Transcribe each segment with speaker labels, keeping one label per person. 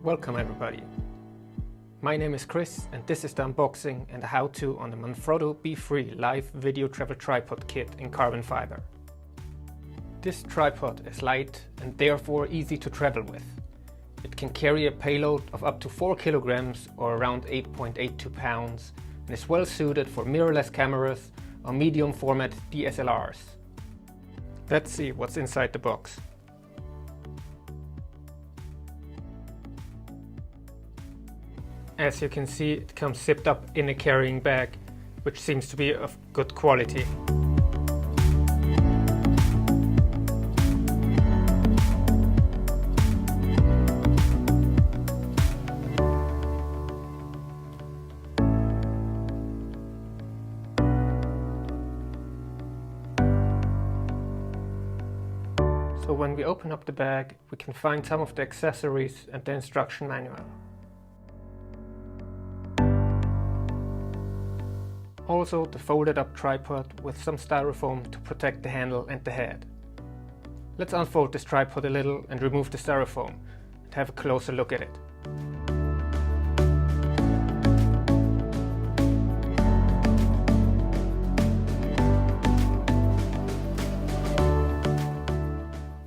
Speaker 1: Welcome everybody. My name is Chris and this is the unboxing and how-to on the Manfrotto befree live video travel tripod kit in carbon fiber. This tripod is light and therefore easy to travel with. It can carry a payload of up to 4 kilograms or around 8.82 pounds and is well suited for mirrorless cameras or medium format DSLRs. Let's see what's inside the box. As you can see, it comes zipped up in a carrying bag, which seems to be of good quality. So when we open up the bag, we can find some of the accessories and the instruction manual. Also the folded up tripod with some styrofoam to protect the handle and the head. Let's unfold this tripod a little and remove the styrofoam and have a closer look at it.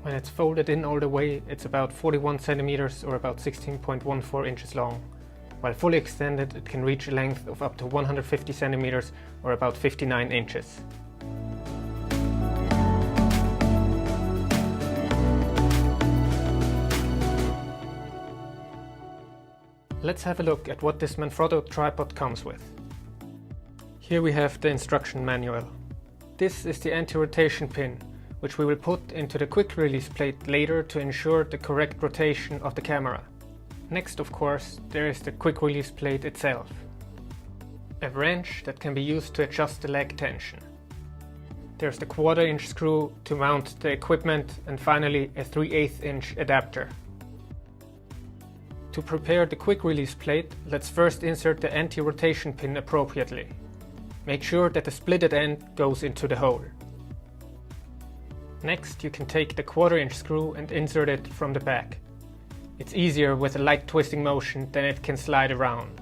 Speaker 1: When it's folded in all the way, it's about 41 centimeters or about 16.14 inches long. While fully extended, it can reach a length of up to 150 centimeters or about 59 inches. Let's have a look at what this Manfrotto tripod comes with. Here we have the instruction manual. This is the anti-rotation pin, which we will put into the quick release plate later to ensure the correct rotation of the camera. Next, of course, there is the quick release plate itself. A wrench that can be used to adjust the leg tension. There's the 1/4 inch screw to mount the equipment and finally a 3/8 inch adapter. To prepare the quick release plate, let's first insert the anti-rotation pin appropriately. Make sure that the splitted end goes into the hole. Next, you can take the 1/4 inch screw and insert it from the back. It's easier with a light twisting motion than it can slide around.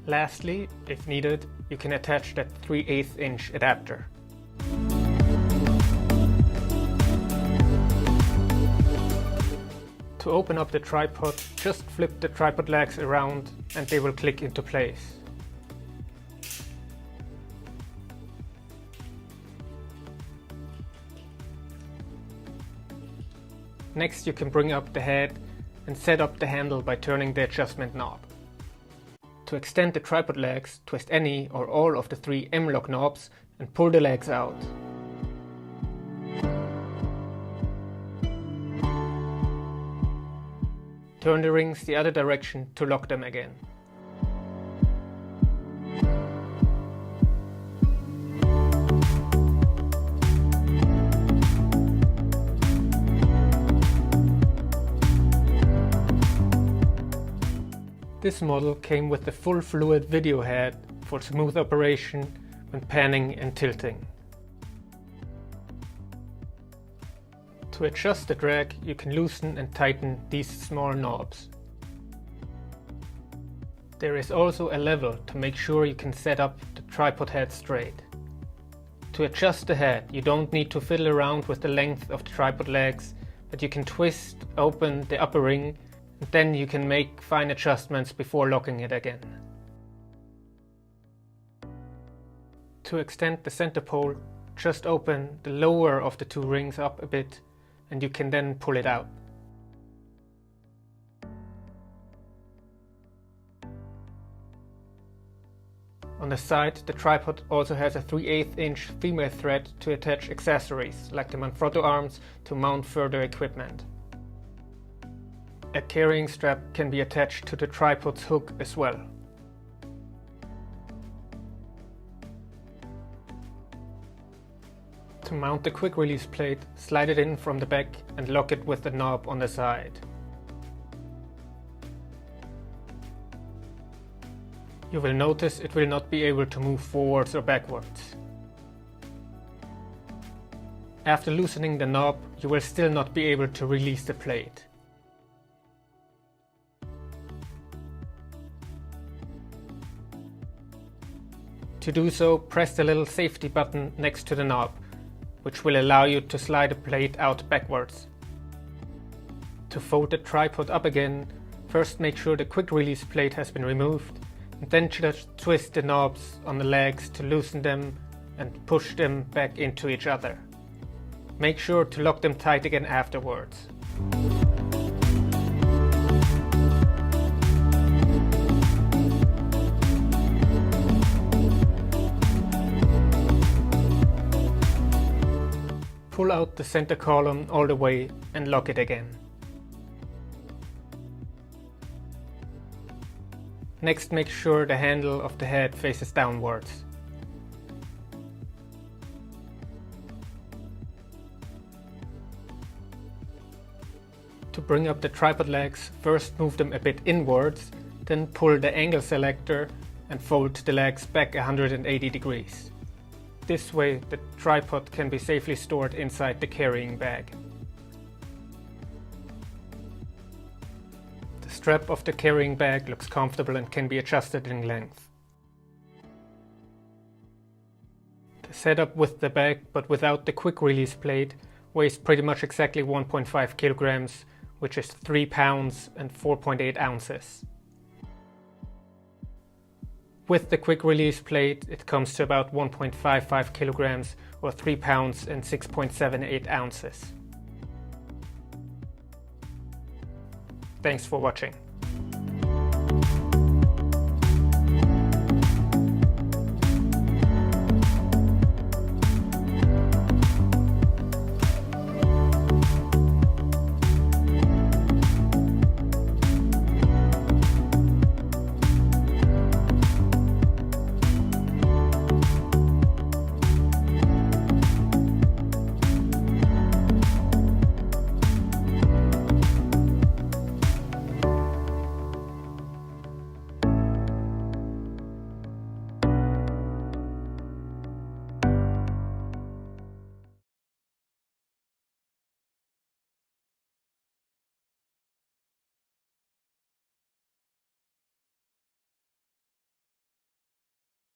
Speaker 1: Lastly, if needed, you can attach that 3/8 inch adapter. To open up the tripod, just flip the tripod legs around and they will click into place. Next, you can bring up the head and set up the handle by turning the adjustment knob. To extend the tripod legs, twist any or all of the 3 M-lock knobs and pull the legs out. Turn the rings the other direction to lock them again. This model came with the full fluid video head for smooth operation when panning and tilting. To adjust the drag, you can loosen and tighten these small knobs. There is also a level to make sure you can set up the tripod head straight. To adjust the head, you don't need to fiddle around with the length of the tripod legs, but you can twist open the upper ring. Then you can make fine adjustments before locking it again. To extend the center pole, just open the lower of the 2 rings up a bit and you can then pull it out. On the side, the tripod also has a 3/8 inch female thread to attach accessories like the Manfrotto arms to mount further equipment. A carrying strap can be attached to the tripod's hook as well. To mount the quick release plate, slide it in from the back and lock it with the knob on the side. You will notice it will not be able to move forwards or backwards. After loosening the knob, you will still not be able to release the plate. To do so, press the little safety button next to the knob, which will allow you to slide the plate out backwards. To fold the tripod up again, first make sure the quick release plate has been removed, and then just twist the knobs on the legs to loosen them and push them back into each other. Make sure to lock them tight again afterwards. Pull out the center column all the way and lock it again. Next, make sure the handle of the head faces downwards. To bring up the tripod legs, first move them a bit inwards, then pull the angle selector and fold the legs back 180 degrees. This way the tripod can be safely stored inside the carrying bag. The strap of the carrying bag looks comfortable and can be adjusted in length. The setup with the bag but without the quick release plate weighs pretty much exactly 1.5 kilograms, which is 3 pounds and 4.8 ounces. With the quick release plate, it comes to about 1.55 kilograms or 3 pounds and 6.78 ounces. Thanks for watching.